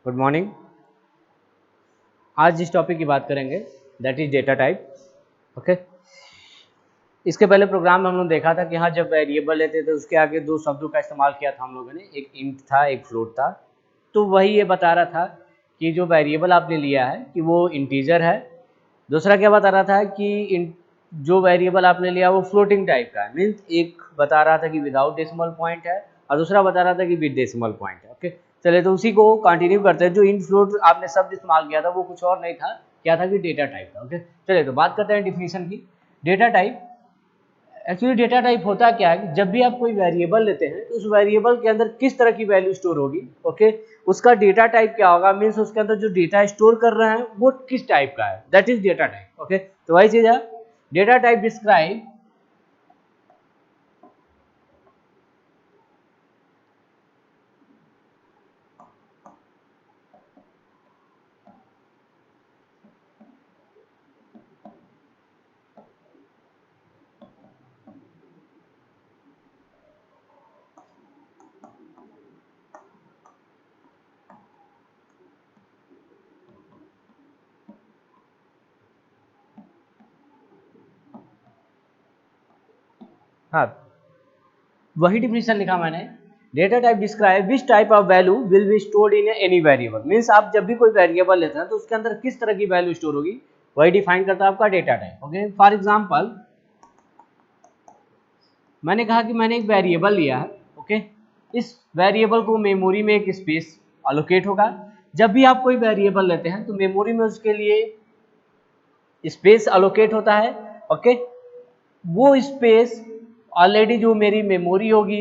Good morning. आज जिस topic की बात करेंगे that is data type. Okay, इसके पहले प्रोग्राम में हम लोग देखा था कि हाँ, जब वेरिएबल लेते थे उसके आगे दो शब्दों का इस्तेमाल किया था हम लोगों ने, एक इंट था एक फ्लोट था। तो वही ये बता रहा था कि जो वेरिएबल आपने लिया है कि वो इंटीजर है। दूसरा क्या बता रहा था कि जो वेरिएबल आपने लिया वो फ्लोटिंग टाइप का है, मीन्स एक बता रहा था कि विदाउट डेसिमल पॉइंट है और दूसरा बता रहा था कि विद डेसिमल पॉइंट है। ओके, चलिए तो उसी को कंटिन्यू करते हैं। जो इंट फ्लोट आपने शब्द इस्तेमाल किया था वो कुछ और नहीं था, क्या था कि डेटा टाइप था। ओके, चलिए तो बात करते हैं डिफिनीशन की। Data type, actually data type होता क्या है कि जब भी आप कोई वेरिएबल लेते हैं तो उस वेरिएबल के अंदर किस तरह की वैल्यू स्टोर होगी। ओके, उसका डेटा टाइप क्या होगा, मीन्स उसके अंदर जो डेटा स्टोर कर रहे हैं वो किस टाइप का है, that is data type. Okay, तो वही चीज है, डेटा टाइप डिस्क्राइब हाँ, वही डिफिनीशन लिखा मैंने। Data type describe which type of value will be stored in any variable, means आप जब भी कोई वेरिएबल लेते हैं तो उसके अंदर किस तरह की वैल्यू स्टोर होगी, वही डिफाइन करता है आपका data type. Okay, for example मैंने कहा कि मैंने एक वेरिएबल लिया है। ओके, इस वेरिएबल को मेमोरी में एक स्पेस अलोकेट होगा। जब भी आप कोई वेरिएबल लेते हैं तो मेमोरी में उसके लिए स्पेस अलोकेट होता है। ओके, वो स्पेस ऑलरेडी जो मेरी मेमोरी होगी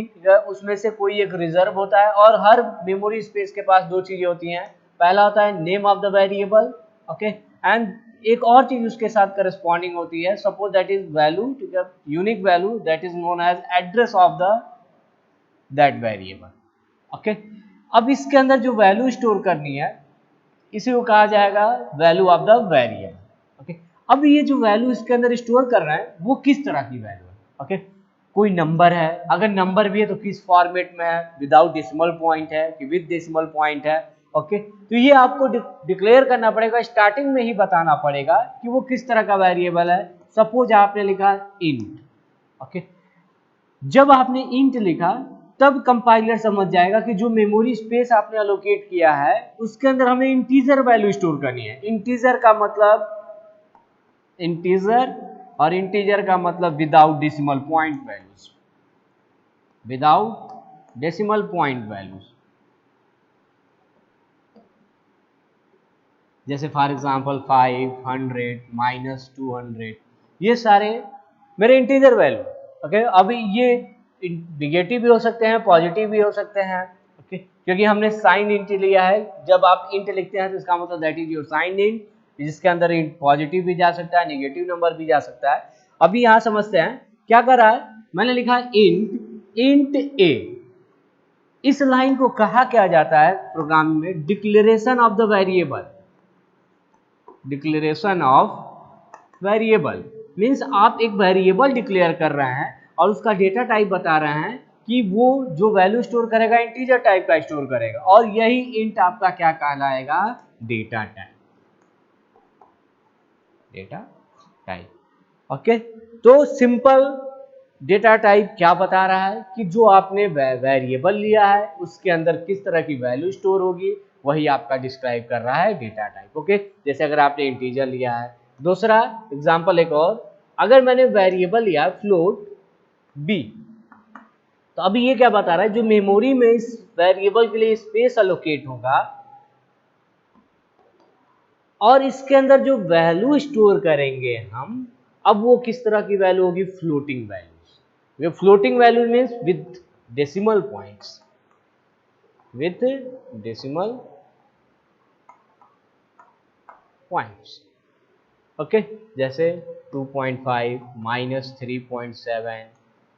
उसमें से कोई एक रिजर्व होता है, और हर मेमोरी स्पेस के पास दो चीजें होती हैं। पहला होता है name of the variable, okay, and एक और चीज उसके साथ करस्पॉन्डिंग होती है, सपोज दैट इज वैल्यू, ठीक है, unique value that is known as address of the that variable. Okay, अब इसके अंदर जो वैल्यू स्टोर करनी है इसी को कहा जाएगा value of the variable. Okay, अब ये जो वैल्यू इसके अंदर स्टोर कर रहे हैं वो किस तरह की वैल्यू है। ओके, कोई नंबर है, अगर नंबर भी है तो किस फॉर्मेट में है, विदाउट डेसिमल पॉइंट है कि विद डेसिमल पॉइंट है। ओके, तो ये आपको डिक्लेयर करना पड़ेगा, स्टार्टिंग में ही बताना पड़ेगा कि वो किस तरह का वेरिएबल है। सपोज आपने लिखा इंट। ओके, जब आपने इंट लिखा तब कंपाइलर समझ जाएगा कि जो मेमोरी स्पेस आपने अलोकेट किया है उसके अंदर हमें इंटीजर वैल्यू स्टोर करनी है। इंटीजर का मतलब इंटीजर, और इंटीजर का मतलब without decimal point values, without decimal point values. जैसे फॉर एग्जांपल 500 -200, ये सारे मेरे इंटीजर वैल्यू। ओके, अभी ये निगेटिव भी हो सकते हैं, पॉजिटिव भी हो सकते हैं। ओके, क्योंकि हमने साइन इंट लिया है। जब आप इंट लिखते हैं तो इसका मतलब that is your sign int, जिसके अंदर इंट पॉजिटिव भी जा सकता है, नेगेटिव नंबर भी जा सकता है। अभी यहाँ समझते हैं क्या कर रहा है। मैंने लिखा इंट ए। इस लाइन को कहा क्या जाता है प्रोग्रामिंग में, declaration of the variable. Declaration of variable means आप एक वेरिएबल डिक्लेयर कर रहे हैं और उसका डेटा टाइप बता रहे हैं कि वो जो वैल्यू स्टोर करेगा इंटीजर टाइप का स्टोर करेगा, और यही इंट आपका क्या कहलाएगा, data type. Data type. Okay, तो सिंपल डेटा टाइप क्या बता रहा है कि जो आपने वेरिएबल लिया है उसके अंदर किस तरह की वैल्यू स्टोर होगी, वही आपका डिस्क्राइब कर रहा है डेटा टाइप। ओके, जैसे अगर आपने इंटीजर लिया है। दूसरा एग्जांपल एक और, अगर मैंने वेरिएबल लिया फ्लोट बी, तो अभी ये क्या बता रहा है, जो मेमोरी में इस वेरिएबल के लिए स्पेस अलोकेट होगा और इसके अंदर जो वैल्यू स्टोर करेंगे हम, अब वो किस तरह की वैल्यू होगी, floating values. Floating value means with decimal points, with decimal points. Okay, जैसे 2.5 -3.7,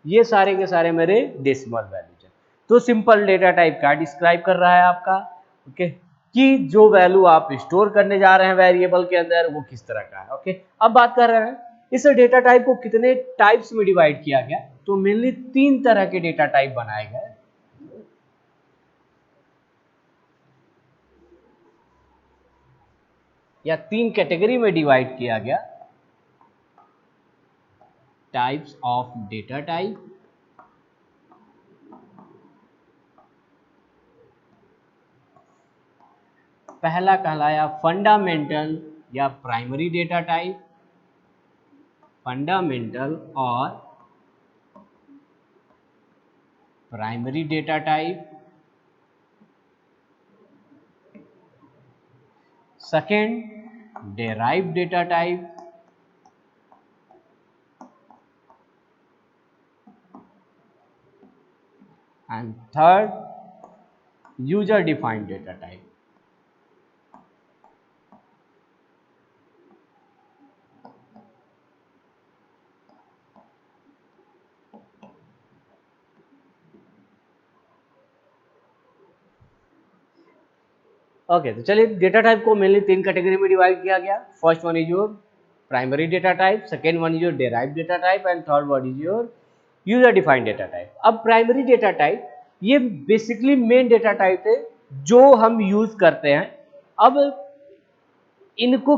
ये सारे के सारे मेरे डेसिमल वैल्यूज हैं। तो सिंपल डेटा टाइप का डिस्क्राइब कर रहा है आपका, ओके, कि जो वैल्यू आप स्टोर करने जा रहे हैं वेरिएबल के अंदर वो किस तरह का है। ओके, अब बात कर रहे हैं इस डेटा टाइप को कितने टाइप्स में डिवाइड किया गया, तो मेनली 3 तरह के डेटा टाइप बनाए गए। या 3 कैटेगरी में डिवाइड किया गया, टाइप्स ऑफ डेटा टाइप। पहला कहलाया फंडामेंटल या प्राइमरी डेटा टाइप, फंडामेंटल और primary data type. Second derived data type, and third user defined data type. Okay तो चलिए डेटा टाइप को मेनली 3 कैटेगरी में डिवाइड किया गया। First one is your primary data type, second one is your derived data type, and third one is your user defined data type. अब primary data type ये basically main data type है जो हम use करते हैं। अब इनको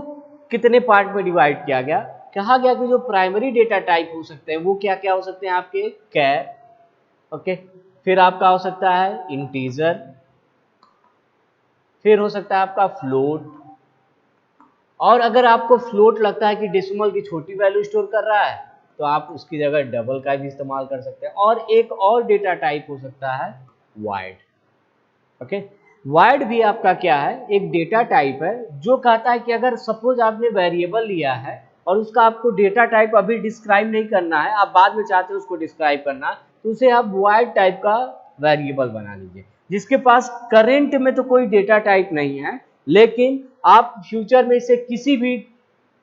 कितने पार्ट में डिवाइड किया गया, कहा गया कि जो प्राइमरी डेटा टाइप हो सकते हैं वो क्या क्या हो सकते हैं आपके, कैर, ओके, फिर आपका हो सकता है इंटीजर, फिर हो सकता है आपका फ्लोट, और अगर आपको फ्लोट लगता है कि डेसिमल की छोटी वैल्यू स्टोर कर रहा है तो आप उसकी जगह डबल का भी इस्तेमाल कर सकते हैं। और एक और डेटा टाइप हो सकता है वाइड। ओके, वाइड भी आपका क्या है, एक डेटा टाइप है जो कहता है कि अगर सपोज आपने वेरिएबल लिया है और उसका आपको डेटा टाइप अभी डिस्क्राइब नहीं करना है, आप बाद में चाहते हो उसको डिस्क्राइब करना, तो उसे आप वाइड टाइप का वेरिएबल बना लीजिए, जिसके पास करेंट में तो कोई डेटा टाइप नहीं है, लेकिन आप फ्यूचर में इसे किसी भी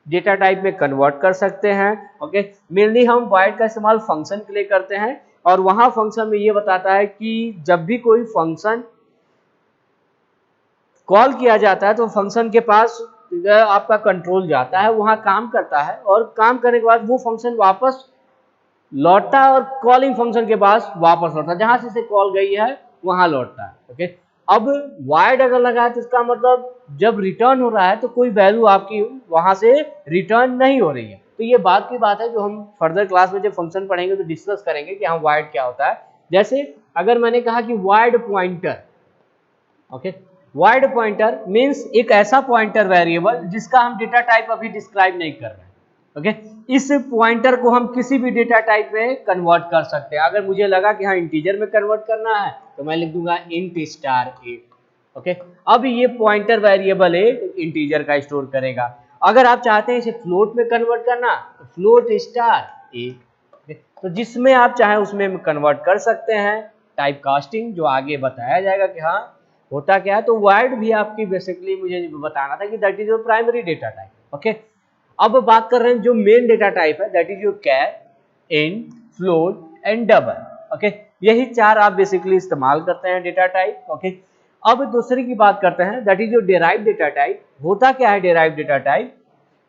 डेटा टाइप में कन्वर्ट कर सकते हैं। ओके, मेनली हम वाइड का इस्तेमाल फंक्शन के लिए करते हैं, और वहां फंक्शन में ये बताता है कि जब भी कोई फंक्शन कॉल किया जाता है तो फंक्शन के पास आपका कंट्रोल जाता है, वहां काम करता है, और काम करने के बाद वो फंक्शन वापस लौटता है और कॉलिंग फंक्शन के पास वापस लौटता है, जहां से इसे कॉल गई है वहां लौटता है। ओके, अब वाइड अगर लगा है तो इसका मतलब जब रिटर्न हो रहा है तो कोई वैल्यू आपकी वहां से रिटर्न नहीं हो रही है। तो ये बात की बात है जो हम फर्दर क्लास में जब फंक्शन पढ़ेंगे तो डिस्कस करेंगे कि हाँ वाइड क्या होता है। जैसे अगर मैंने कहा कि wide pointer, okay, wide pointer means एक ऐसा पॉइंटर वेरिएबल जिसका हम डेटा टाइप अभी डिस्क्राइब नहीं कर रहे हैं। ओके, इस पॉइंटर को हम किसी भी डेटा टाइप में कन्वर्ट कर सकते हैं। अगर मुझे लगा कि हाँ इंटीजर में कन्वर्ट करना है तो मैं लिख दूंगा इंट स्टार ए। ओके, अब ये पॉइंटर वेरिएबल ए इंटीजर का स्टोर करेगा। अगर आप चाहते हैं इसे फ्लोट में कन्वर्ट करना तो फ्लोट स्टार ए। तो जिसमें आप चाहें उसमें कन्वर्ट कर सकते हैं। टाइप कास्टिंग जो आगे बताया जाएगा कि हाँ होता क्या है। तो वाइड भी आपकी बेसिकली मुझे बताना था कि that is your primary data type. Okay, अब बात कर रहे हैं जो मेन डेटा टाइप है, that is your char, int, float and double. Okay, यही 4 आप बेसिकली इस्तेमाल करते हैं डेटा टाइप। ओके, अब दूसरी की बात करते हैं, that is your derived data type. होता क्या है डेराइव्ड डेटा टाइप,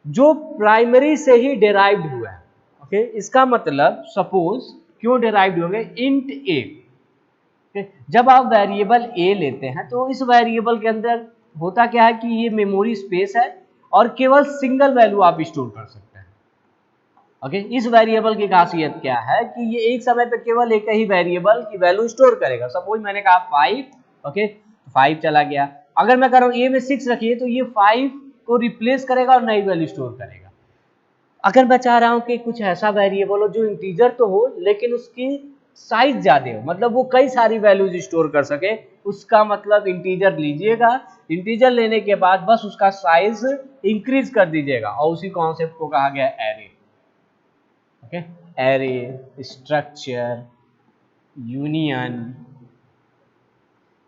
जो प्राइमरी से ही डेराइव्ड हुआ है। ओके, इसका मतलब सपोज क्यों डेराइव्ड होंगे, इंट ए। जब आप वेरिएबल ए लेते हैं तो इस वेरिएबल के अंदर होता क्या है कि ये मेमोरी स्पेस है और केवल सिंगल वैल्यू आप स्टोर कर सकते हैं। ओके, इस वेरिएबल की खासियत क्या है कि ये एक समय पे केवल एक ही वेरिएबल की वैल्यू स्टोर करेगा। सपोज मैंने कहा 5, ओके, 5 चला गया। अगर मैं कह रहा हूँ ए में 6 रखिए तो ये 5 को रिप्लेस करेगा और नई वैल्यू स्टोर करेगा। अगर मैं चाह रहा हूँ कि कुछ ऐसा वेरिएबल हो जो इंटीजर तो हो लेकिन उसकी साइज ज्यादा हो, मतलब वो कई सारी वैल्यूज स्टोर कर सके, उसका मतलब इंटीजर लीजिएगा। इंटीजर लेने के बाद बस उसका साइज इंक्रीज कर दीजिएगा और उसी कॉन्सेप्ट को कहा गया array. Okay, array, structure, union,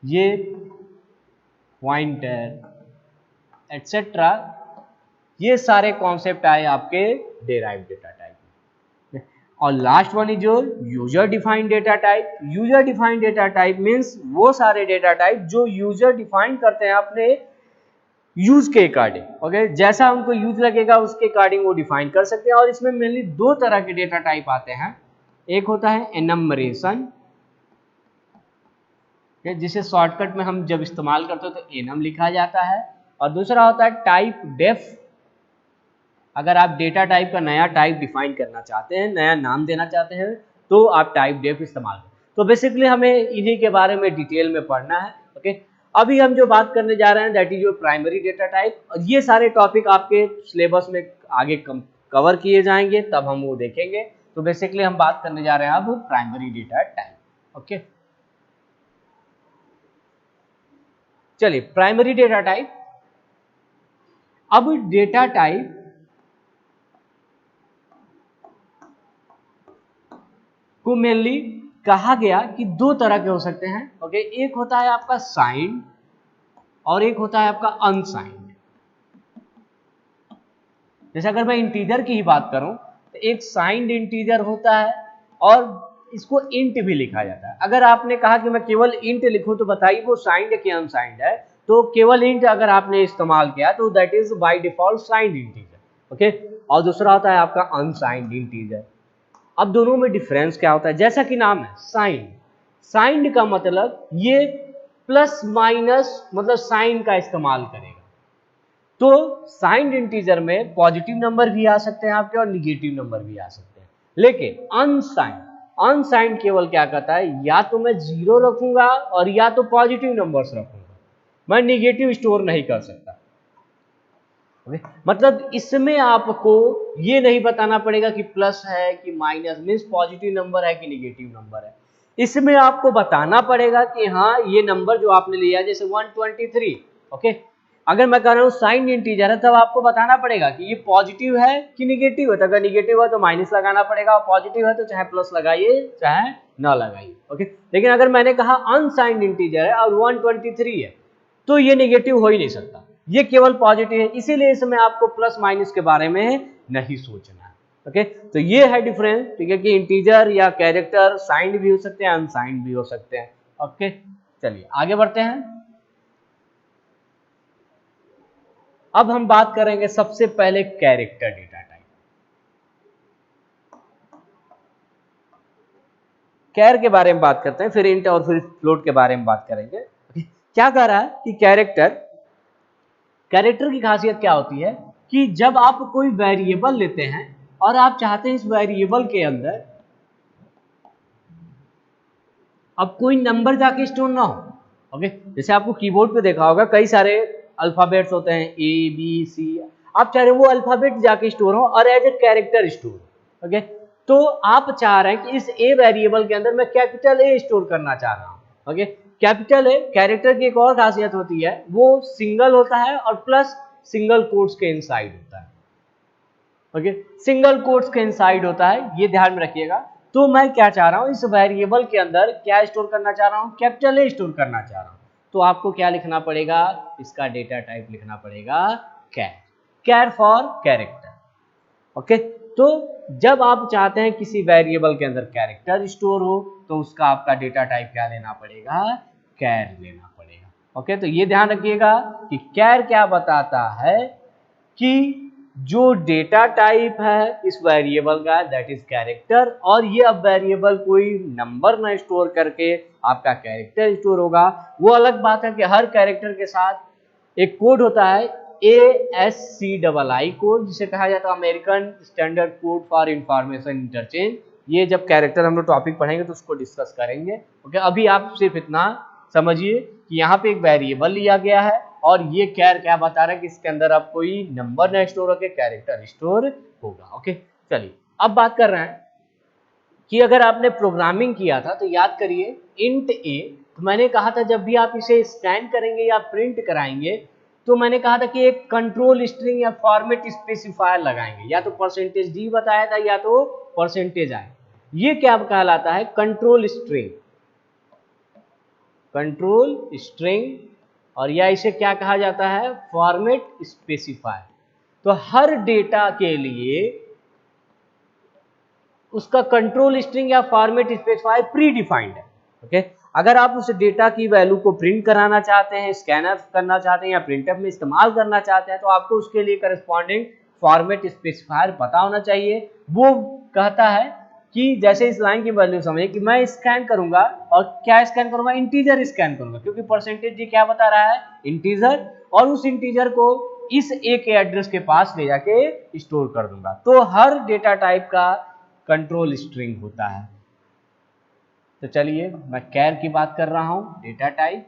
ये पॉइंटर एटसेट्रा, ये सारे कॉन्सेप्ट आए आपके डेराइव्ड डेटा टाइप में। और लास्ट वन इज जो user defined data type. User defined data type means वो सारे डेटा टाइप जो यूजर डिफाइन करते हैं अपने यूज के अकॉर्डिंग। ओके, जैसा उनको यूज लगेगा उसके अकॉर्डिंग वो डिफाइन कर सकते हैं। और इसमें मेनली 2 तरह के डेटा टाइप आते हैं। एक होता है एनम्बरेशन, जिसे शॉर्टकट में हम जब इस्तेमाल करते हैं तो एनम लिखा जाता है, और दूसरा होता है टाइप डेफ। अगर आप डेटा टाइप का नया टाइप डिफाइन करना चाहते हैं, नया नाम देना चाहते हैं, तो आप टाइप डेफ इस्तेमाल करें। तो बेसिकली हमें इन्हीं के बारे में डिटेल में पढ़ना है। ओके, अभी हम जो बात करने जा रहे हैं that is your primary data type, और ये सारे टॉपिक आपके सिलेबस में आगे कवर किए जाएंगे, तब हम वो देखेंगे। तो बेसिकली हम बात करने जा रहे हैं अब प्राइमरी डेटा टाइप। ओके, चलिए प्राइमरी डेटा टाइप। अब डेटा टाइप को मेनली कहा गया कि दो तरह के हो सकते हैं। ओके, एक होता है आपका साइंड और एक होता है आपका अनसाइंड। जैसे अगर मैं इंटीजर की ही बात करूं तो एक साइंड इंटीजर होता है और इसको इंट भी लिखा जाता है। अगर आपने कहा कि मैं केवल इंट लिखूं तो बताइए वो साइंड है कि अनसाइंड है। तो केवल इंट अगर आपने इस्तेमाल किया तो that is by default signed integer. Okay, और दूसरा होता है आपका अनसाइंड इंटीजर। अब दोनों में डिफरेंस क्या होता है? जैसा कि नाम है साइंड, साइंड का मतलब ये प्लस माइनस मतलब साइन का इस्तेमाल करेगा। तो साइंड इंटीजर में पॉजिटिव नंबर भी आ सकते हैं आपके और निगेटिव नंबर भी आ सकते हैं। लेकिन अनसाइंड केवल क्या कहता है, या तो मैं जीरो रखूंगा और या तो पॉजिटिव नंबर्स रखूंगा, मैं निगेटिव स्टोर नहीं कर सकता। मतलब इसमें आपको ये नहीं बताना पड़ेगा कि प्लस है कि माइनस, मीन्स पॉजिटिव नंबर है कि निगेटिव नंबर है। इसमें आपको बताना पड़ेगा कि हाँ ये नंबर जो आपने लिया जैसे 123। ओके, अगर मैं कह रहा हूँ साइन इंटीजर है तब आपको बताना पड़ेगा कि ये पॉजिटिव है कि निगेटिव है। तो अगर निगेटिव है तो माइनस लगाना पड़ेगा, और पॉजिटिव है तो चाहे प्लस लगाइए चाहे ना लगाइए। ओके, लेकिन अगर मैंने कहा अनसाइंड इंटीजर है और 123 है तो ये निगेटिव हो ही नहीं सकता, ये केवल पॉजिटिव है। इसीलिए इसमें आपको प्लस माइनस के बारे में नहीं सोचना है। ओके, तो ये है डिफरेंस। ठीक है, कि इंटीजर या कैरेक्टर साइंड भी हो सकते हैं, अनसाइंड भी हो सकते हैं। ओके, चलिए आगे बढ़ते हैं। अब हम बात करेंगे सबसे पहले कैरेक्टर डेटा टाइप। कैर के बारे में बात करते हैं, फिर इंट और फिर फ्लोट के बारे में बात करेंगे। क्या कह रहा है कि कैरेक्टर की खासियत क्या होती है कि जब आप कोई वेरिएबल लेते हैं और आप चाहते हैं इस वेरिएबल के अंदर अब कोई नंबर जाके स्टोर ना हो। ओके, जैसे आपको कीबोर्ड पे देखा होगा कई सारे अल्फाबेट्स होते हैं ए बी सी, आप चाह रहे हो वो अल्फाबेट जाके स्टोर हो और as a character store. Okay, तो आप चाह रहे हैं कि इस ए वेरिएबल के अंदर मैं कैपिटल ए स्टोर करना चाह रहा हूं। ओके, कैपिटल ए कैरेक्टर की एक और खासियत होती है, वो सिंगल होता है और प्लस सिंगल कोट्स के इनसाइड होता है। ओके, सिंगल कोट्स के इनसाइड होता है, ये ध्यान में रखिएगा। तो मैं क्या चाह रहा हूं, इस वेरिएबल के अंदर क्या स्टोर करना चाह रहा हूं, कैपिटल ए स्टोर करना चाह रहा हूं। तो आपको क्या लिखना पड़ेगा, इसका डेटा टाइप लिखना पड़ेगा कैर फॉर कैरेक्टर। ओके, तो जब आप चाहते हैं किसी वेरिएबल के अंदर कैरेक्टर स्टोर हो तो उसका आपका डेटा टाइप क्या लेना पड़ेगा, कैर लेना पड़ेगा। ओके, तो ये ध्यान रखिएगा कि कैर क्या बताता है कि जो डेटा टाइप है इस वेरिएबल का दैट इज कैरेक्टर, और ये अब वेरिएबल कोई नंबर ना स्टोर करके आपका कैरेक्टर स्टोर होगा। वो अलग बात है कि हर कैरेक्टर के साथ एक कोड होता है ASCII कोड, जिसे कहा जाता है American standard code for information interchange. ये जब कैरेक्टर हम लोग टॉपिक पढ़ेंगे तो उसको डिस्कस करेंगे। ओके, अभी आप सिर्फ इतना समझिए कि यहाँ पे एक वेरिएबल लिया गया है और ये कैर क्या बता रहा है कि इसके अंदर अब कोई नंबर ना स्टोर होकर कैरेक्टर स्टोर होगा। ओके, चलिए अब बात कर रहे हैं कि अगर आपने प्रोग्रामिंग किया था तो याद करिए इंट ए, तो मैंने कहा था जब भी आप इसे स्कैन करेंगे या प्रिंट कराएंगे तो मैंने कहा था कि एक कंट्रोल स्ट्रिंग या फॉर्मेट स्पेसिफायर लगाएंगे, या तो %d बताया था या तो %i। ये क्या कहलाता है, कंट्रोल स्ट्रिंग, और या इसे क्या कहा जाता है, फॉर्मेट स्पेसिफायर। तो हर डेटा के लिए उसका कंट्रोल स्ट्रिंग या फॉर्मेट स्पेसिफायर प्री डिफाइंड है। ओके, अगर आप उस डेटा की वैल्यू को प्रिंट कराना चाहते हैं, स्कैनर करना चाहते हैं या प्रिंटफ में इस्तेमाल करना चाहते हैं तो आपको उसके लिए करस्पॉन्डिंग फॉर्मेट स्पेसिफायर पता होना चाहिए। वो कहता है कि जैसे इस लाइन की वैल्यू समझिए कि मैं स्कैन करूंगा, और क्या स्कैन करूंगा, इंटीजर स्कैन करूंगा, क्योंकि %d क्या बता रहा है, इंटीजर। और उस इंटीजर को इस ए के एड्रेस के पास ले जाके स्टोर कर दूंगा। तो हर डेटा टाइप का कंट्रोल स्ट्रिंग होता है। तो चलिए मैं कैर की बात कर रहा हूं, डेटा टाइप।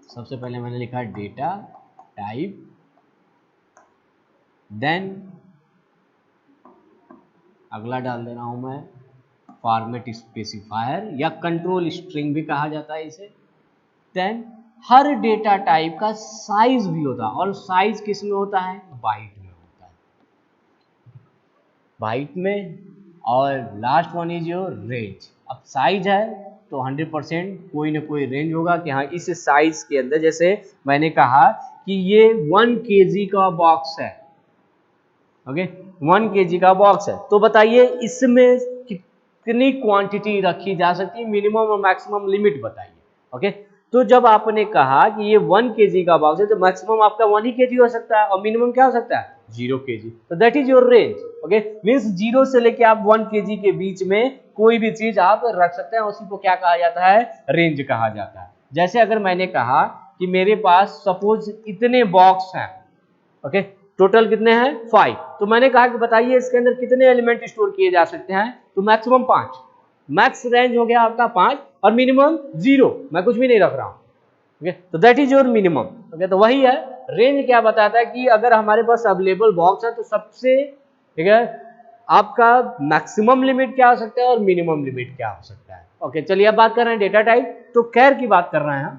सबसे पहले मैंने लिखा डेटा टाइप, देन अगला डाल दे रहा हूं मैं फॉर्मेट स्पेसिफायर या कंट्रोल स्ट्रिंग भी कहा जाता है इसे। देन हर डेटा टाइप का साइज भी होता है, और साइज किस में होता है? बाइट में होता है, बाइट में। और last one is your range. अब साइज है तो 100% कोई ना कोई रेंज होगा कि हाँ इस साइज के अंदर, जैसे मैंने कहा कि ये 1 kg का बॉक्स है, ओके 1 kg का बॉक्स है, तो बताइए इसमें कितनी क्वांटिटी रखी जा सकती है, मिनिमम और मैक्सिमम लिमिट बताइए। ओके तो जब आपने कहा कि ये 1 kg का बॉक्स है तो मैक्सिमम आपका 1 ही kg हो सकता है और मिनिमम क्या हो सकता है? 0 kg। तो that is your range. Okay means 0 से लेके आप 1 kg के बीच में कोई भी चीज आप रख सकते हैं, उसी को क्या कहा जाता है? रेंज कहा जाता है। जैसे अगर मैंने कहा कि मेरे पास सपोज इतने बॉक्स हैं, ओके टोटल कितने हैं? 5, तो मैंने कहा कि बताइए इसके अंदर कितने एलिमेंट स्टोर किए जा सकते हैं? तो मैक्सिमम 5, मैक्स रेंज हो गया आपका 5 और मिनिमम 0, मैं कुछ भी नहीं रख रहा हूं। ओके तो that is your minimum. Okay तो वही है रेंज। क्या बताता है कि अगर हमारे पास अवेलेबल बॉक्स है तो सबसे, ठीक है, आपका मैक्सिमम लिमिट क्या हो सकता है और मिनिमम लिमिट क्या हो सकता है। ओके चलिए अब बात कर रहे हैं डेटा टाइप। तो कैर की बात कर रहे हैं हम,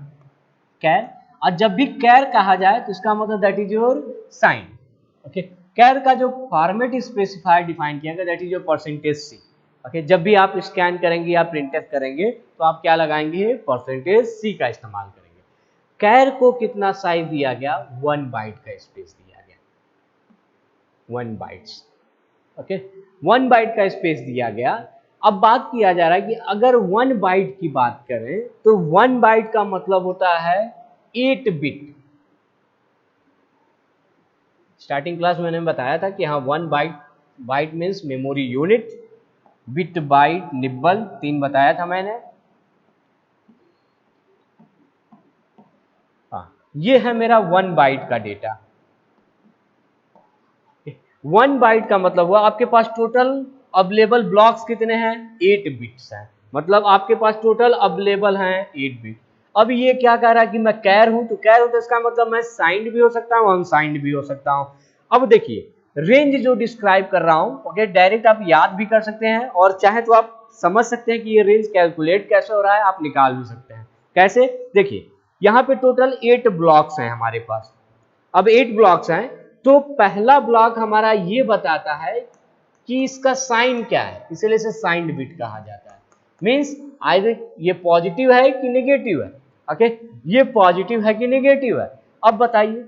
कैर। और जब भी कैर कहा जाए तो इसका मतलब that is your sign. Okay char का जो फॉर्मेट स्पेसिफायर डिफाइन किया गया that is your %c। Okay जब भी आप स्कैन करेंगे या प्रिंटफ करेंगे तो आप क्या लगाएंगे? %c का इस्तेमाल करेंगे। कैर को कितना साइज दिया गया? 1 बाइट का स्पेस दिया गया, 1 बाइट्स। ओके 1 बाइट का स्पेस दिया गया। अब बात किया जा रहा है कि अगर 1 बाइट की बात करें तो 1 बाइट का मतलब होता है 8 बिट। स्टार्टिंग क्लास में मैंने बताया था कि हाँ 1 byte, byte means memory unit, bit byte nibble 3 बताया था मैंने। हाँ ये है मेरा 1 बाइट का डेटा। 1 बाइट का मतलब हुआ आपके पास टोटल अवेलेबल ब्लॉक्स कितने हैं? 8 बिट्स हैं, मतलब आपके पास टोटल अवेलेबल हैं 8 बिट। अब ये क्या कह रहा है कि मैं कैर हूं, तो कैर हूं तो इसका मतलब मैं साइंड भी हो सकता हूं, अनसाइंड भी हो सकता हूं। अब देखिए रेंज जो डिस्क्राइब कर रहा हूं, ओके डायरेक्ट आप याद भी कर सकते हैं और चाहे तो आप समझ सकते हैं कि ये रेंज कैलकुलेट कैसे हो रहा है, आप निकाल भी सकते हैं। कैसे? देखिए यहाँ पे टोटल 8 ब्लॉक्स हैं हमारे पास। अब 8 ब्लॉक्स हैं तो पहला ब्लॉक हमारा ये बताता है कि इसका साइन क्या है, इसलिए इसे साइंड बिट कहा जाता है। मींस आइदर ये पॉजिटिव है कि नेगेटिव है। ओके ये पॉजिटिव है कि नेगेटिव है। अब बताइए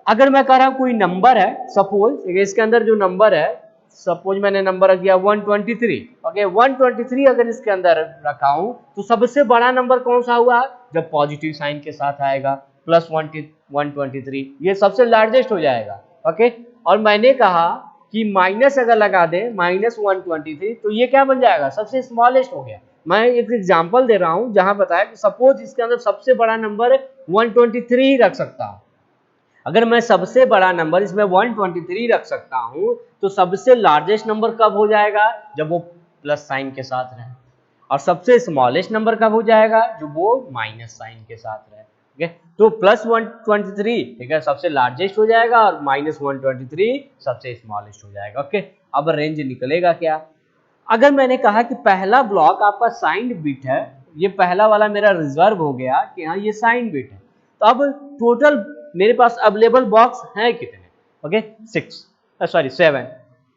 अगर मैं कह रहा हूं कोई नंबर है, सपोज इसके अंदर जो नंबर है, सपोज मैंने नंबर रख दिया 123। ओके 123 अगर इसके अंदर रखा हूं तो सबसे बड़ा नंबर कौन सा हुआ? जब पॉजिटिव साइन के साथ आएगा, प्लस 123, ये सबसे लार्जेस्ट हो जाएगा। ओके और मैंने कहा कि माइनस अगर लगा दे -123 तो ये क्या बन जाएगा? सबसे स्मॉलेस्ट हो गया। मैं एक एग्जांपल दे रहा हूं जहां बताया कि सपोज इसके अंदर सबसे बड़ा नंबर 123 रख सकता हूं। अगर मैं सबसे बड़ा नंबर इसमें 123 रख सकता हूं तो सबसे लार्जेस्ट नंबर कब हो जाएगा? जब वो प्लस साइन के साथ रहे। और सबसे स्मॉलेस्ट नंबर कब हो जाएगा? जो वो माइनस साइन के साथ रहे। ठीक है तो प्लस 123 ठीक है सबसे लार्जेस्ट हो जाएगा और -123 सबसे स्मॉलेस्ट हो जाएगा। ओके अब रेंज निकलेगा क्या? अगर मैंने कहा कि पहला ब्लॉक आपका साइंड बिट है, ये पहला वाला मेरा रिजर्व हो गया कि हाँ ये साइंड बिट है, तो अब टोटल मेरे पास अवेलेबल बॉक्स हैं कितने? ओके 7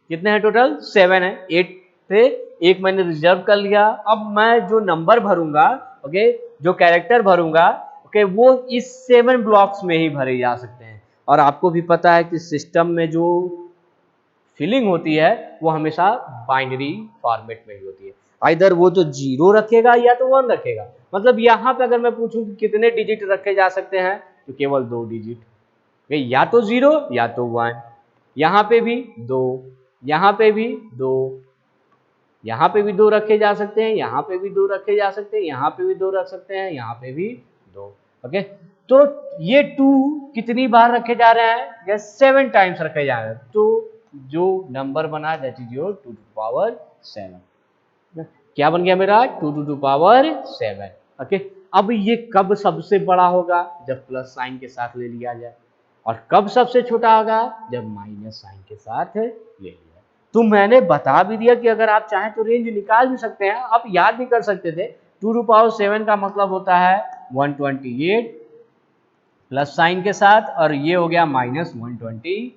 कितने हैं टोटल? 7 है। 8 थे, एक मैंने रिजर्व कर लिया। अब मैं जो नंबर भरूंगा, ओके जो कैरेक्टर भरूंगा, ओके वो इस 7 ब्लॉक्स में ही भरे जा सकते हैं। और आपको भी पता है कि सिस्टम में जो फिलिंग होती है वो हमेशा बाइनरी फॉर्मेट में ही होती है। आइदर वो तो 0 रखेगा या तो 1 रखेगा। मतलब यहाँ पे अगर मैं पूछूं कि कितने डिजिट रखे जा सकते हैं तो केवल 2 डिजिट, या तो 0 या तो 1। यहाँ पे भी 2, यहाँ पे भी 2, यहाँ पे भी 2 रखे जा सकते हैं, यहाँ पे भी 2 रखे जा सकते हैं, यहाँ पे भी 2 रख सकते हैं, यहाँ पे भी 2। ओके तो ये 2 कितनी बार रखे जा रहे हैं, या 7 टाइम्स रखे जा रहे हैं, तो जो नंबर बना that is your 2 to power 7। क्या बन गया मेरा 2 टू पावर 7। ओके, अब ये कब सबसे बड़ा होगा, जब प्लस साइन के साथ ले लिया जाए, और कब सबसे छोटा होगा, जब माइनस साइन के साथ ले लिया जाए। तो मैंने बता भी दिया कि अगर आप चाहें तो रेंज निकाल भी सकते हैं, आप याद भी कर सकते थे। 2 टू पावर 7 का मतलब होता है 128 प्लस साइन के साथ, और ये हो गया माइनस 128।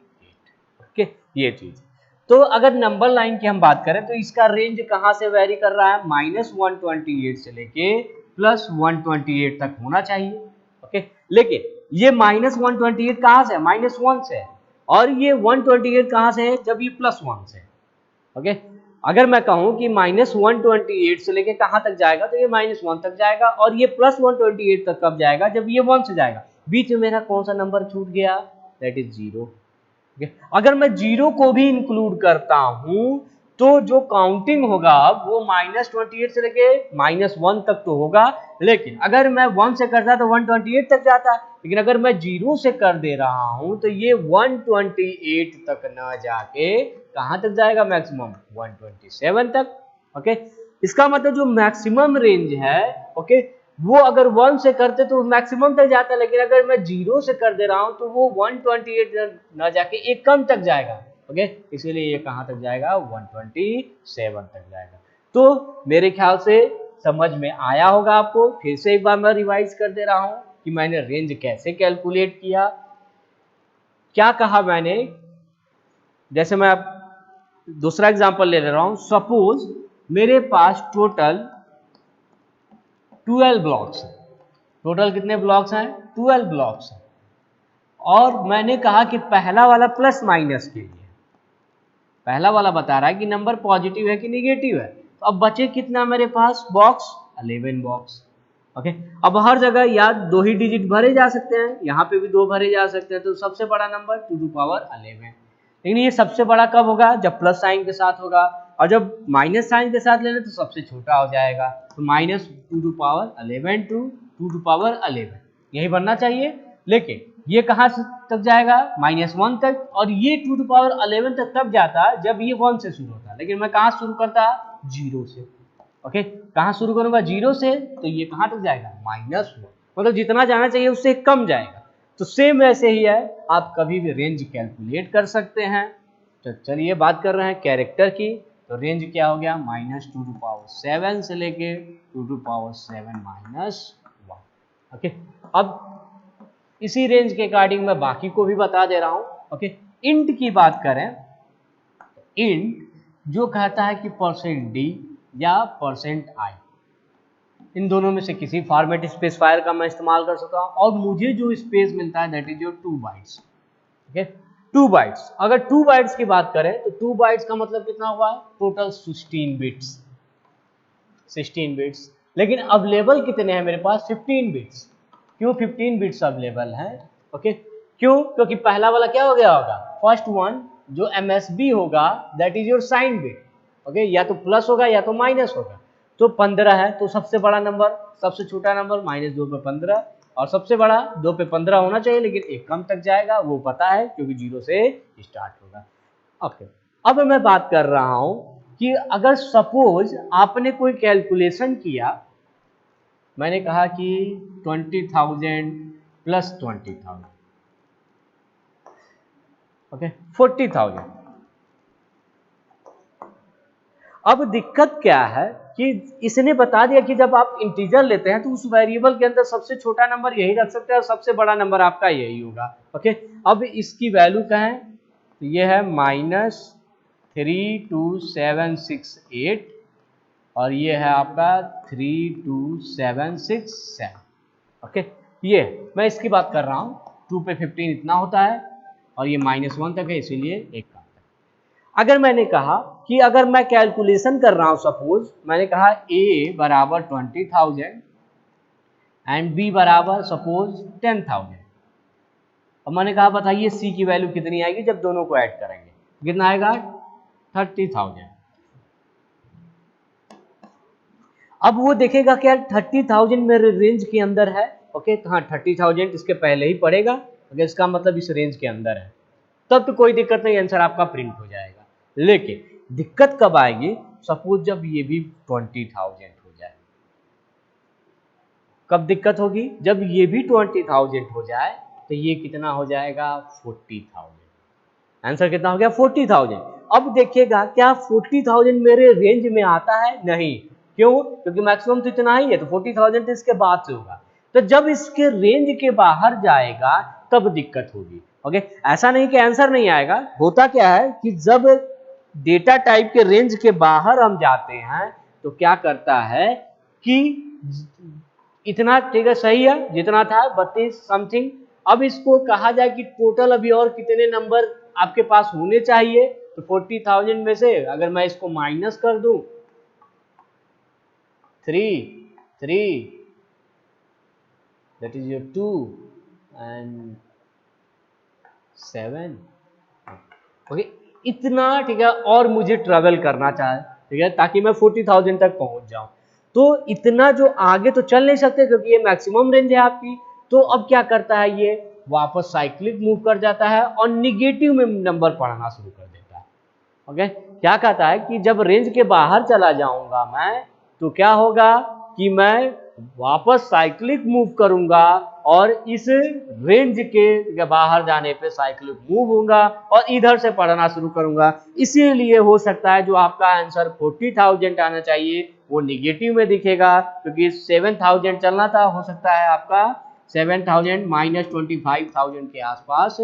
ओके, ये चीज। तो अगर नंबर लाइन की हम बात करें तो इसका रेंज कहां से वेरी कर रहा है, माइनस 128 से लेके प्लस 128 तक होना चाहिए। ओके, लेकिन ये माइनस 128 कहां से है, माइनस 1 से है, और ये 128 कहां से है, जब ये प्लस 1 से है। ओके, अगर मैं कहूं कि माइनस 128 से लेके कहां तक जाएगा, तो ये माइनस 1 तक जाएगा, और ये प्लस 128 तक कब जाएगा, जब ये 1 से जाएगा। बीच में मेरा कौन सा नंबर छूट गया, दैट इज 0। अगर मैं 0 को भी इंक्लूड करता हूं तो जो काउंटिंग होगा वो माइनस 28 से लेके माइनस 1 तक तो होगा, लेकिन अगर मैं 1 से करता तो 128 तक जाता, लेकिन अगर मैं 0 से कर दे रहा हूं तो ये 128 तक ना जाके कहां तक जाएगा, मैक्सिमम 127 तक। ओके, इसका मतलब जो मैक्सिमम रेंज है, ओके, वो अगर 1 से करते तो मैक्सिमम तक जाता, लेकिन अगर मैं 0 से कर दे रहा हूं तो वो 128 ना जाके एक कम तक जाएगा। ओके, इसीलिए ये कहां तक जाएगा, 127 तक जाएगा। तो मेरे ख्याल से समझ में आया होगा आपको। फिर से एक बार मैं रिवाइज कर दे रहा हूं कि मैंने रेंज कैसे कैलकुलेट किया, क्या कहा मैंने। जैसे मैं दूसरा एग्जांपल ले रहा हूं, सपोज मेरे पास टोटल 12 ब्लॉक्स हैं। टोटल कितने ब्लॉक्स हैं, 12 ब्लॉक्स हैं, और मैंने कहा कि पहला वाला प्लस माइनस के लिए, पहला वाला बता रहा है कि नंबर पॉजिटिव है कि निगेटिव है। तो अब बचे कितना मेरे पास बॉक्स, 11 बॉक्स। ओके, अब हर जगह या 2 ही डिजिट भरे जा सकते हैं, यहाँ पे भी 2 भरे जा सकते हैं, तो सबसे बड़ा नंबर 2 टू पावर 11। लेकिन ये सबसे बड़ा कब होगा, जब प्लस साइन के साथ होगा, और जब माइनस साइन के साथ लेना तो सबसे छोटा हो जाएगा। तो minus 2 to power 11 to 2 to power 11 यही बनना चाहिए। लेकिन ये कहाँ तक जाएगा, माइनस 1 तक, और ये 2 टू पावर 11 तक तब जाता जब ये 1 से शुरू होता, लेकिन मैं कहाँ शुरू करता, 0 से। ओके, कहाँ शुरू करूंगा, 0 से, तो ये कहाँ तक जाएगा, -1, मतलब जितना जाना चाहिए उससे कम जाएगा। तो सेम वैसे ही है, आप कभी भी रेंज कैलकुलेट कर सकते हैं। तो चलिए बात कर रहे हैं कैरेक्टर की, तो रेंज क्या हो गया, -2 टू पावर 7 से लेके 2 टू पावर 7 -1। ओके, अब इसी रेंज के अकॉर्डिंग मैं बाकी को भी बता दे रहा हूं। ओके, इंट की बात करें, इंट जो कहता है कि %d या %i, इन दोनों में से किसी फॉर्मेट स्पेसिफायर का मैं इस्तेमाल कर सकता हूं, और मुझे जो स्पेस मिलता है that is your 2 bytes. Okay, 2 bytes. अगर 2 बाइट्स की बात करें तो 2 बाइट्स का मतलब कितना हुआ, टोटल 16 बिट्स, 16 बिट्स। लेकिन अवेलेबल कितने हैं मेरे पास, 15 बिट्स। क्यों 15 बिट्स अवेलेबल हैं, ओके, क्यों, क्योंकि पहला वाला क्या हो गया होगा, फर्स्ट वन जो MSB होगा that is your sign bit. Okay, या तो प्लस होगा या तो माइनस होगा। तो 15 है, तो सबसे बड़ा नंबर, सबसे छोटा नंबर -2 पे 15, और सबसे बड़ा 2 पे 15 होना चाहिए, लेकिन एक कम तक जाएगा, वो पता है क्योंकि 0 से स्टार्ट होगा। ओके, अब मैं बात कर रहा हूं कि अगर सपोज आपने कोई कैलकुलेशन किया, मैंने कहा कि 20,000 प्लस 20,000, ओके, 40,000। अब दिक्कत क्या है कि इसने बता दिया कि जब आप इंटीजर लेते हैं तो उस वेरिएबल के अंदर सबसे छोटा नंबर यही रख सकते हैं और सबसे बड़ा नंबर आपका यही होगा। ओके, अब इसकी वैल्यू क्या है, तो ये है -32768, और ये है आपका 32767। ओके, ये मैं इसकी बात कर रहा हूँ, 2 पे 15 इतना होता है, और ये -1 तक है, इसीलिए एक कम तक। अगर मैंने कहा कि अगर मैं कैलकुलेशन कर रहा हूं, सपोज मैंने कहा A बराबर 20,000 एंड B बराबर सपोज 10,000, अब मैंने कहा बताइए C की वैल्यू कितनी आएगी जब दोनों को ऐड करेंगे, कितना आएगा, 30,000। अब वो देखेगा क्या 30,000 मेरे रेंज के अंदर है ओके, तो हाँ 30,000 इसके पहले ही पड़ेगा, अगर इसका मतलब इस रेंज के अंदर है तब तो कोई दिक्कत नहीं, आंसर आपका प्रिंट हो जाएगा। लेकिन दिक्कत कब आएगी, सपोज जब ये भी 20,000 हो जाए। कब दिक्कत होगी, जब ये भी 20,000 हो जाए तो ये कितना हो जाएगा 40,000। आंसर कितना हो गया 40,000। अब देखिएगा क्या 40,000 मेरे रेंज में आता है, नहीं, क्यों, क्योंकि मैक्सिमम तो इतना ही है, तो 40,000 तो इसके बाद से होगा। तो जब इसके रेंज के बाहर जाएगा तब दिक्कत होगी। ओके, ऐसा नहीं कि आंसर नहीं आएगा, होता क्या है कि जब डेटा टाइप के रेंज के बाहर हम जाते हैं तो क्या करता है कि इतना ठीक है, सही है, जितना था 32 समथिंग। अब इसको कहा जाए कि टोटल अभी और कितने नंबर आपके पास होने चाहिए, तो 40,000 में से अगर मैं इसको माइनस कर दूं 3 that is your 2 and 7। Okay, इतना ठीक है, और मुझे ट्रेवल करना चाहे, ठीक है, ताकि मैं 40,000 तक पहुंच जाऊं। तो इतना जो आगे तो चल नहीं सकते क्योंकि ये मैक्सिमम रेंज है आपकी। तो अब क्या करता है, ये वापस साइक्लिक मूव कर जाता है और निगेटिव में नंबर पढ़ना शुरू कर देता है। ओके, क्या कहता है कि जब रेंज के बाहर चला जाऊंगा मैं तो क्या होगा कि मैं वापस साइक्लिक मूव करूंगा और इस रेंज के बाहर जाने पे साइक्लिक मूव होगा और इधर से पढ़ना शुरू करूंगा। इसीलिए हो सकता है जो आपका आंसर 40,000 आना चाहिए वो निगेटिव में दिखेगा, क्योंकि 7,000 चलना था, हो सकता है आपका 7,000 माइनस 25,000 के आसपास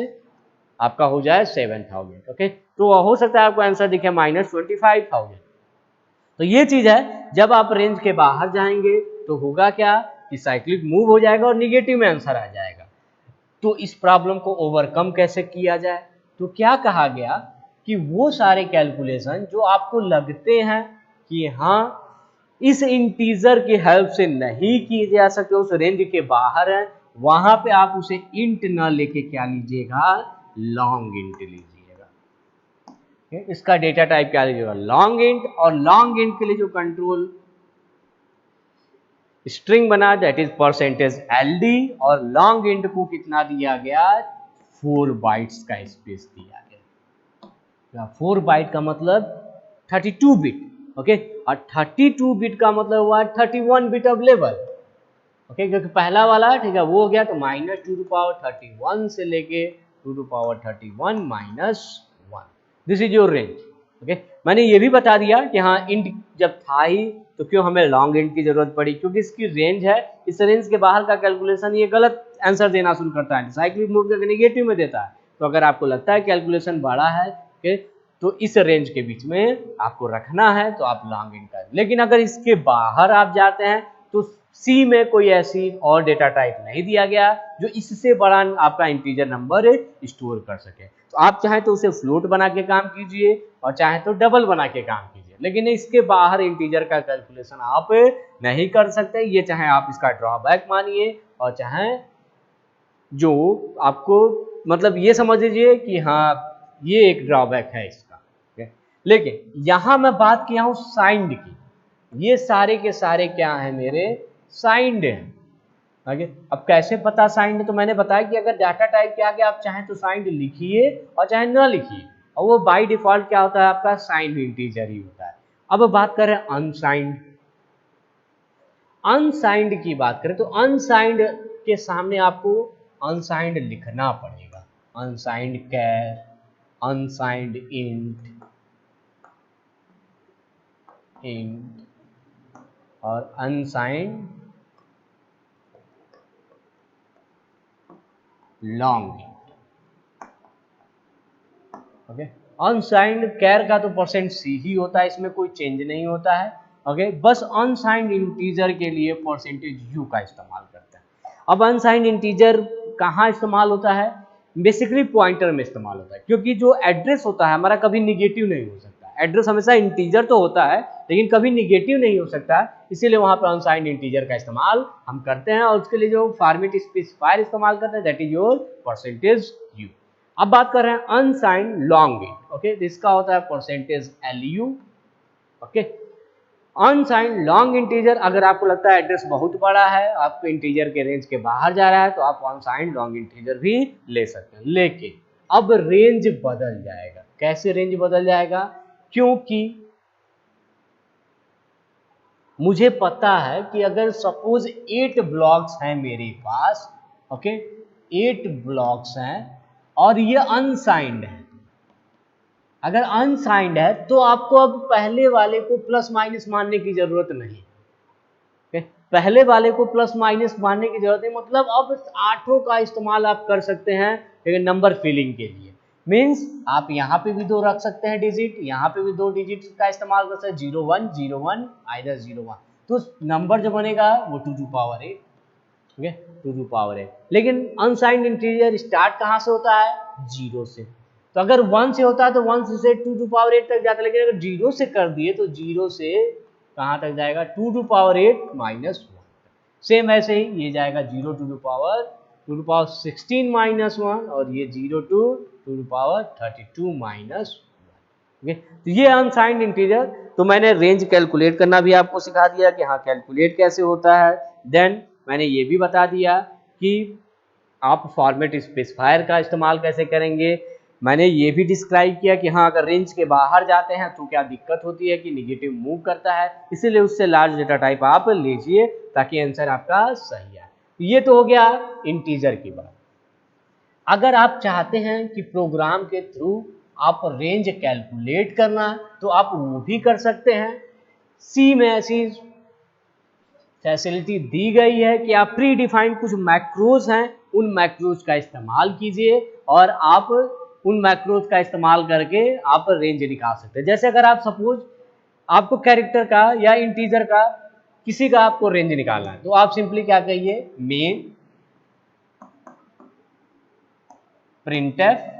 आपका हो जाए 7,000। ओके, तो हो सकता है आपको आंसर दिखे माइनस 25,000। तो ये चीज है, जब आप रेंज के बाहर जाएंगे तो होगा क्या कि साइक्लिक मूव हो जाएगा और निगेटिव में आंसर आ जाएगा। तो इस प्रॉब्लम को ओवरकम कैसे किया जाए, तो क्या कहा गया कि वो सारे कैलकुलेशन जो आपको लगते हैं कि हाँ इस इंटीजर की हेल्प से नहीं किए जा सकते, उस रेंज के बाहर है, वहां पे आप उसे इंट ना लेके क्या लीजिएगा, लॉन्ग इंट लीजिएगा। इसका डेटा टाइप क्या लीजिएगा, लॉन्ग इंट। और लॉन्ग इंट के लिए जो कंट्रोल स्ट्रिंग बना दैट इज परसेंटेज LD, और लॉन्ग इंट को कितना दिया गया, 4 बाइट्स का स्पेस दिया गया। 4 बाइट का मतलब 32 बिट। ओके, और 32 बिट का मतलब हुआ 31 बिट अवेलेबल। ओके, क्योंकि पहला वाला ठीक है वो हो गया, तो -2^31 से लेके 2^31 -1, this is your range. Okay, मैंने ये भी बता दिया कि हाँ इंट जब था ही तो क्यों हमें लॉन्ग इंट की जरूरत पड़ी, क्योंकि इसकी रेंज है, इस रेंज के बाहर का कैलकुलेशन ये गलत आंसर देना शुरू करता है, साइक्लिक मूव करके नेगेटिव में देता है। तो अगर आपको लगता है कैलकुलेशन बड़ा है, ओके, तो इस रेंज के बीच में आपको रखना है तो आप लॉन्ग इंट कर। लेकिन अगर इसके बाहर आप जाते हैं तो सी में कोई ऐसी और डेटा टाइप नहीं दिया गया जो इससे बड़ा आपका इंटीजर नंबर स्टोर कर सके। तो आप चाहे तो उसे फ्लोट बना के काम कीजिए और चाहे तो डबल बना के काम कीजिए, लेकिन इसके बाहर इंटीजर का कैलकुलेशन आप नहीं कर सकते। ये चाहे आप इसका ड्रॉबैक मानिए और चाहे जो आपको मतलब ये समझ लीजिए कि हाँ ये एक ड्रॉबैक है इसका। लेकिन यहां मैं बात किया हूं साइंड की, ये सारे के सारे क्या है मेरे साइंड हैं। आगे अब कैसे पता साइंड, तो मैंने बताया कि अगर डाटा टाइप के आगे आप चाहें तो साइंड लिखिए और चाहे ना लिखिए, और वो बाय डिफॉल्ट क्या होता है आपका साइंड इंटीजर ही होता है। अब बात करें अनसाइंड, अनसाइंड की बात करें तो अनसाइंड के सामने आपको अनसाइंड लिखना पड़ेगा, अनसाइंड कैर, अनसाइंड इंट और unsigned long int. Okay, unsigned char का तो %C ही होता है, इसमें कोई चेंज नहीं होता है। ओके, बस अनसाइंड इंटीजर के लिए %U का इस्तेमाल करते हैं। अब अनसाइंड इंटीजर कहाँ इस्तेमाल होता है, बेसिकली पॉइंटर में इस्तेमाल होता है, क्योंकि जो एड्रेस होता है हमारा कभी निगेटिव नहीं हो सकता। एड्रेस हमेशा इंटीजर तो होता है लेकिन कभी निगेटिव नहीं हो सकता, इसीलिए वहां पर अनसाइंड इंटीजर का इस्तेमाल हम करते हैं। और उसके लिए जो फॉर्मेट स्पेसिफायर इस्तेमाल करते हैं दैट इज योर %U। अब बात कर रहे हैं अनसाइंड लॉन्ग इंट। ओके, इसका होता है %LU। Okay, unsigned long integer, अगर आपको लगता है एड्रेस बहुत बड़ा है, आपको इंटीजर के रेंज के बाहर जा रहा है, तो आप अनसाइंड लॉन्ग इंटीजर भी ले सकते हैं। लेकिन अब रेंज बदल जाएगा। कैसे रेंज बदल जाएगा? क्योंकि मुझे पता है कि अगर सपोज 8 ब्लॉक्स हैं मेरे पास, ओके, 8 ब्लॉक्स हैं और ये अनसाइंड है। अगर अनसाइंड है तो आपको अब पहले वाले को प्लस माइनस मानने की जरूरत नहीं। पहले वाले को प्लस माइनस मानने की जरूरत है, मतलब अब 8 का इस्तेमाल आप कर सकते हैं लेकिन नंबर फिलिंग के लिए। मीन्स आप यहाँ पे भी 2 रख सकते हैं डिजिट, यहाँ पे भी 2 डिजिट का इस्तेमाल कर सकते हैं, 01 01 आइदर 01, तो नंबर जो बनेगा वो 2 टू पावर 8, ठीक है, 2 टू पावर 8। लेकिन अनसाइंड इंटीजर स्टार्ट कहाँ से होता है? 0 से। तो अगर 1 से होता है तो 1 से 2 टू पावर 8 तक जाता है, लेकिन अगर 0 से कर दिए तो 0 से कहाँ तक जाएगा? 2 टू पावर 8 माइनस 1। सेम ऐसे ही ये जाएगा 0 टू पावर 16 माइनस 1, और ये 0 टू पावर 32 माइनस 1। तो ये अनसाइंड इंटीजर। तो मैंने रेंज कैलकुलेट करना भी आपको सिखा दिया कि हाँ कैलकुलेट कैसे होता है। देन मैंने ये भी बता दिया कि आप फॉर्मेट स्पेसिफायर का इस्तेमाल कैसे करेंगे। मैंने ये भी डिस्क्राइब किया कि हाँ अगर रेंज के बाहर जाते हैं तो क्या दिक्कत होती है कि निगेटिव मूव करता है, इसीलिए उससे लार्ज डेटा टाइप आप लीजिए ताकि आंसर आपका सही आए। ये तो हो गया इंटीजर की बात। अगर आप चाहते हैं कि प्रोग्राम के थ्रू आप रेंज कैलकुलेट करना तो आप वो भी कर सकते हैं। सी में ऐसी फैसिलिटी दी गई है कि आप प्री डिफाइंड कुछ मैक्रोज हैं, उन मैक्रोज का इस्तेमाल कीजिए और आप उन मैक्रोज का इस्तेमाल करके आप रेंज निकाल सकते हैं। जैसे अगर आप सपोज आपको कैरेक्टर का या इंटीजर का किसी का आपको रेंज निकालना है तो आप सिंपली क्या कहिए, main printf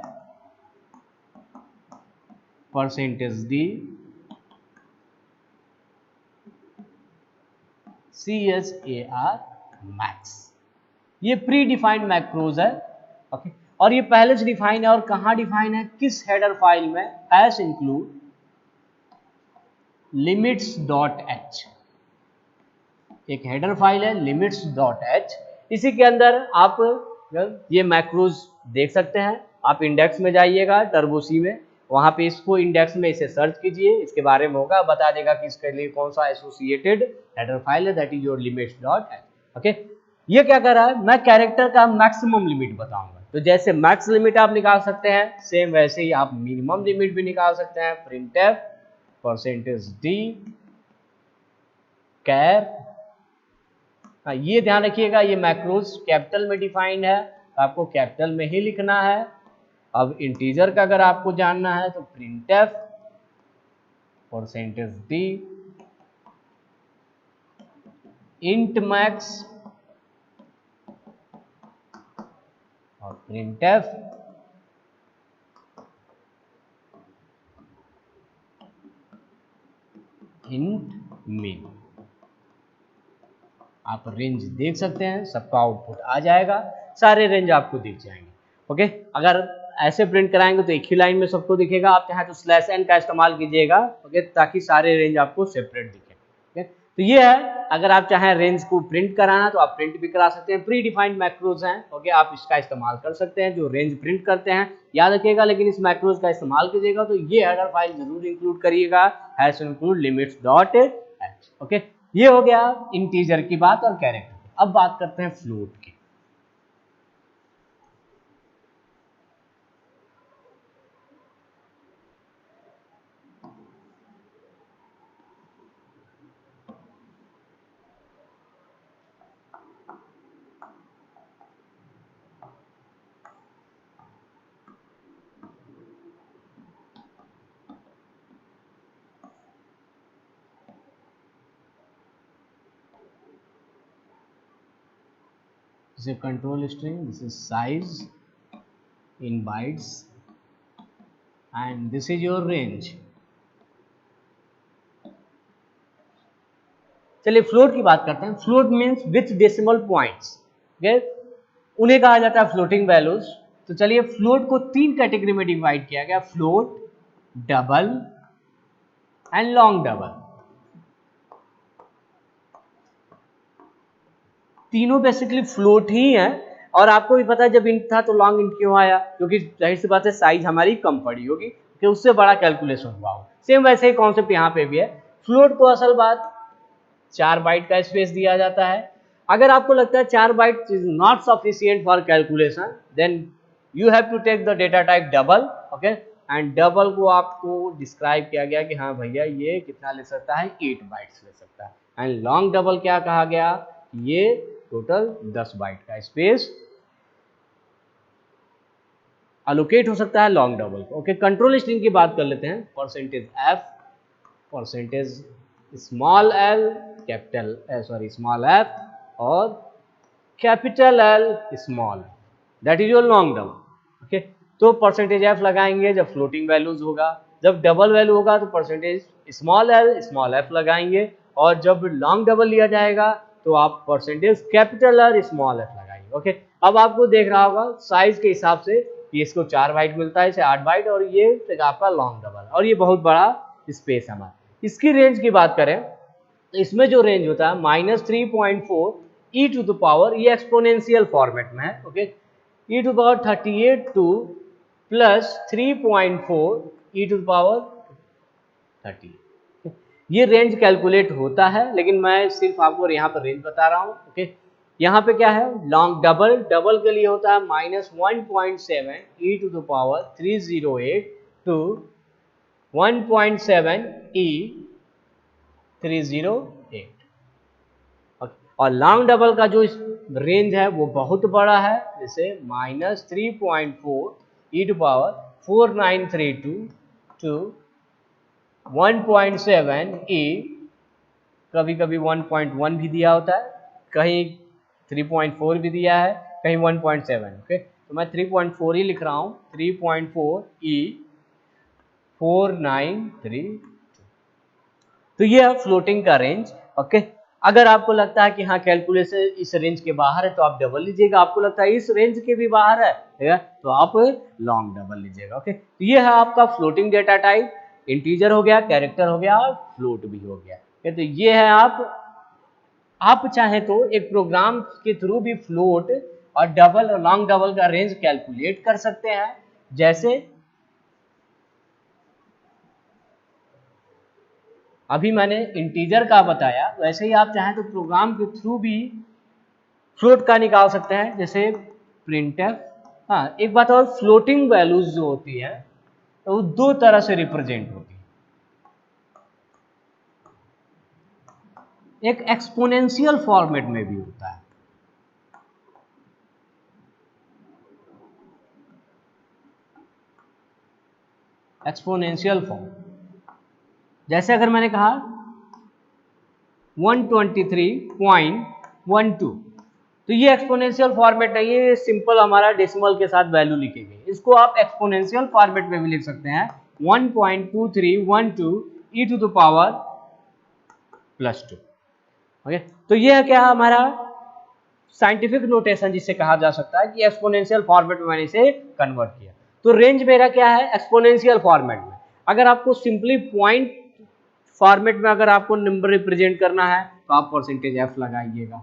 percentage D CSAR max, ये प्री डिफाइंड मैक्रोज है। ओके, और ये पहले से डिफाइन है और कहाँ डिफाइन है, किस हेडर फाइल में, हैश इंक्लूड limits.h, एक हेडर फाइल है limits.h, इसी के अंदर आप ये मैक्रोज देख सकते हैं। आप इंडेक्स में जाइएगा टर्बो सी में, वहां पे इसको इंडेक्स में इसे सर्च कीजिए, इसके बारे में होगा, बता देगा कि इसके लिए कौन सा एसोसिएटेड हेडर फाइल है, that is your limits.h। Okay, ये क्या कर रहा है, मैं कैरेक्टर का मैक्सिमम लिमिट बताऊंगा। तो जैसे मैक्स लिमिट आप निकाल सकते हैं, सेम वैसे ही आप मिनिमम लिमिट भी निकाल सकते हैं। प्रिंटफ परसेंटेज डी कैर, ये ध्यान रखिएगा ये मैक्रोज कैपिटल में डिफाइंड है, आपको कैपिटल में ही लिखना है। अब इंटीजर का अगर आपको जानना है तो printf percentage D int max और प्रिंटफ इंट मिन। आप रेंज देख सकते हैं, सबका आउटपुट आ जाएगा, सारे रेंज आपको दिख जाएंगे। ओके, अगर ऐसे प्रिंट कराएंगे तो एक ही लाइन में सबको दिखेगा, आप चाहें तो /n का इस्तेमाल कीजिएगा, ओके, ताकि सारे रेंज आपको सेपरेट दिखे। ओके, तो ये है, अगर आप चाहें रेंज को प्रिंट कराना तो आप प्रिंट भी करा सकते हैं। प्री डिफाइंड मैक्रोज हैं, ओके, आप इसका इस्तेमाल कर सकते हैं जो रेंज प्रिंट करते हैं, याद रखिएगा। लेकिन इस मैक्रोज का इस्तेमाल कीजिएगा तो ये हेडर फाइल जरूर इंक्लूड करिएगा, हैश इंक्लूड limits.h। ओके, ये हो गया इंटीजर की बात और कैरेक्टर। अब बात करते हैं फ्लोट की। This is a control string, this is size in bytes and this is your range। चलिए फ्लोट की बात करते हैं। Float means with decimal points, उन्हें कहा जाता है फ्लोटिंग वैल्यूज। तो चलिए फ्लोट को 3 कैटेगरी में डिवाइड किया गया, float, double and long double. तीनों बेसिकली फ्लोट ही है। और आपको भी पता है जब इंट था तो लॉन्ग इंट क्यों आया, क्योंकि जाहिर सी बात है साइज हमारी कम पड़ी होगी कि उससे बड़ा कैलकुलेशन हुआ हो। सेम वैसे ही कॉन्सेप्ट यहाँ पे भी है। फ्लोट को असल बात 4 बाइट का स्पेस दिया जाता है। अगर आपको लगता है 4 byte is not sufficient for calculation, then you have to take the data type double. Okay, and double को आपको डिस्क्राइब किया गया कि हाँ भैया ये कितना ले सकता है, 8 बाइट्स ले सकता है। एंड लॉन्ग डबल क्या कहा गया, ये टोटल 10 बाइट का स्पेस अलोकेट हो सकता है लॉन्ग डबल को। ओके, कंट्रोल स्ट्रिंग की बात कर लेते हैं। Percentage F, percentage small L, capital small F और capital L small, that is your long double. Okay, तो परसेंटेज एफ लगाएंगे जब फ्लोटिंग वैल्यूज होगा, जब डबल वैल्यू होगा तो percentage small L small F लगाएंगे, और जब लॉन्ग डबल लिया जाएगा तो आप percentage capital L small F लगाएंगे। ओके, अब आपको देख रहा होगा साइज के हिसाब से कि इसको 4 बाइट मिलता है, इसे 8 बाइट, और ये आपका लॉन्ग डबल, और ये बहुत बड़ा स्पेस है हमारा। इसकी रेंज की बात करें तो इसमें जो रेंज होता है -3.4 ई टू द पावर, ये एक्सपोनेंशियल फॉर्मेट में है। Okay, e to the power 38 plus 3.4 e to the power 30, ये रेंज कैलकुलेट होता है, लेकिन मैं सिर्फ आपको यहाँ पर रेंज बता रहा हूँ। ओके, यहाँ पे क्या है, लॉन्ग डबल, डबल के लिए होता है -1.7 ई टू द पावर 308 टू 1.7 ई 308। और लॉन्ग डबल का जो रेंज है वो बहुत बड़ा है, जैसे -3.4 ई टू पावर 4932 टू 1.7 ई, कभी कभी 1.1 भी दिया होता है, कहीं 3.4 भी दिया है, कहीं 1.7। ओके, तो मैं 3.4 ही लिख रहा हूँ, 3.4 ई 4932। तो ये है फ्लोटिंग का रेंज। ओके, अगर आपको लगता है कि हाँ कैलकुलेशन इस रेंज के बाहर है तो आप डबल लीजिएगा, आपको लगता है इस रेंज के भी बाहर है तो आप लॉन्ग डबल लीजिएगा। ओके, तो ये है आपका फ्लोटिंग डेटा टाइप, इंटीजर हो गया, कैरेक्टर हो गया और फ्लोट भी हो गया। तो ये है आप चाहे तो एक प्रोग्राम के थ्रू भी फ्लोट और डबल और लॉन्ग डबल का रेंज कैलकुलेट कर सकते हैं। जैसे अभी मैंने इंटीजर का बताया, वैसे ही आप चाहें तो प्रोग्राम के थ्रू भी फ्लोट का निकाल सकते हैं, जैसे प्रिंटफ। हाँ, एक बात और, फ्लोटिंग वैल्यूज जो होती है तो वो 2 तरह से रिप्रेजेंट होती है। एक एक्सपोनेंशियल फॉर्मेट में भी होता है, एक्सपोनेंशियल फॉर्म। जैसे अगर मैंने कहा 123.12, तो ये एक्सपोनेंशियल फॉर्मेट नहीं है, ये सिंपल हमारा डेसिमल के साथ वैल्यू लिखी गई। इसको आप एक्सपोनेंशियल फॉर्मेट में भी लिख सकते हैं, 1.2312 ई टू द पावर +2। ओके, तो ये है क्या हमारा साइंटिफिक नोटेशन, जिसे कहा जा सकता है कि एक्सपोनेंशियल फॉर्मेट में मैंने इसे कन्वर्ट किया। तो रेंज मेरा क्या है, एक्सपोनेंशियल फॉर्मेट में। अगर आपको सिंपली पॉइंट फॉर्मेट में अगर आपको नंबर रिप्रेजेंट करना है तो आप परसेंटेज एफ लगाइएगा।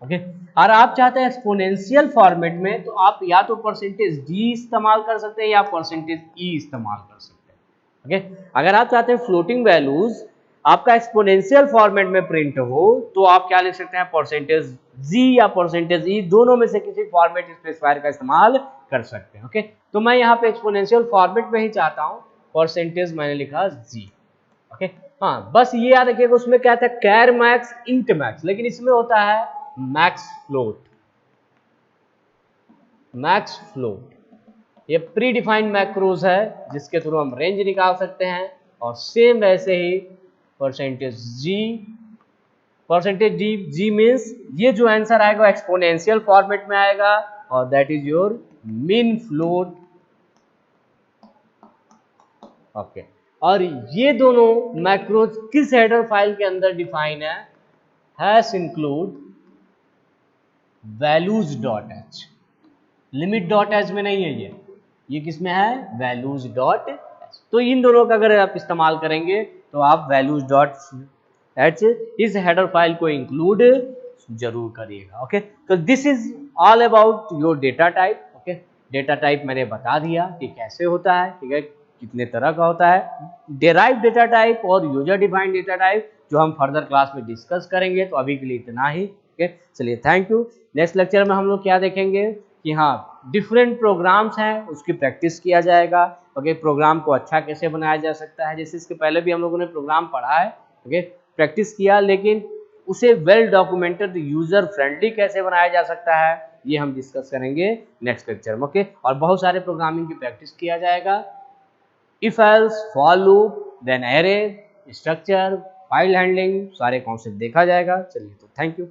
ओके, और आप चाहते हैं एक्सपोनेंशियल फॉर्मेट में तो आप या तो परसेंटेज डी इस्तेमाल कर सकते हैं या परसेंटेज ई इस्तेमाल कर सकते हैं। ओके, अगर आप चाहते हैं फ्लोटिंग वैल्यूज आपका एक्सपोनेंशियल फॉर्मेट में प्रिंट हो तो आप क्या लिख सकते हैं, परसेंटेज जी या परसेंटेज ई, दोनों में से किसी फॉर्मेट स्पेसिफायर का इस्तेमाल कर सकते हैं। ओके, तो मैं यहाँ पे एक्सपोनेंशियल फॉर्मेट में ही चाहता हूँ, परसेंटेज मैंने लिखा जी। ओके, हाँ, बस ये याद रखिएगा उसमें क्या था, कैर मैक्स इंट मैक्स, लेकिन इसमें होता है मैक्स फ्लोट। मैक्स फ्लोट ये प्री डिफाइंड मैक्रोज है जिसके थ्रू हम रेंज निकाल सकते हैं। और सेम वैसे ही परसेंटेज जी मीन्स ये जो आंसर आएगा एक्सपोनेंशियल फॉर्मेट में आएगा और that is your mean float. Okay, और ये दोनों मैक्रोज किस हेडर फाइल के अंदर डिफाइन है, हैश इंक्लूड values.h, limit.h में नहीं है, ये किस में है, values.h। तो इन दोनों का अगर आप इस्तेमाल करेंगे तो आप values.h इस हेडर फाइल को इंक्लूड जरूर करिएगा। ओके, तो this is all about your data type. Okay, data type मैंने बता दिया कि कैसे होता है, ठीक है, कितने तरह का होता है, डेराइव डेटा टाइप और यूजर डिफाइंड डेटा टाइप, जो हम फर्दर क्लास में डिस्कस करेंगे। तो अभी के लिए इतना ही। ओके, चलिए, थैंक यू। नेक्स्ट लेक्चर में हम लोग क्या देखेंगे कि हाँ, डिफरेंट प्रोग्राम्स हैं, उसकी प्रैक्टिस किया जाएगा। ओके, प्रोग्राम को अच्छा कैसे बनाया जा सकता है, जैसे इसके पहले भी हम लोगों ने प्रोग्राम पढ़ा है, ओके, प्रैक्टिस किया, लेकिन उसे वेल डॉक्यूमेंटेड यूजर फ्रेंडली कैसे बनाया जा सकता है, ये हम डिस्कस करेंगे नेक्स्ट लेक्चर में। ओके, और बहुत सारे प्रोग्रामिंग की प्रैक्टिस किया जाएगा। If else, for loop, then array, structure, file handling, सारे कॉन्सेप्ट देखा जाएगा। चलिए, तो थैंक यू।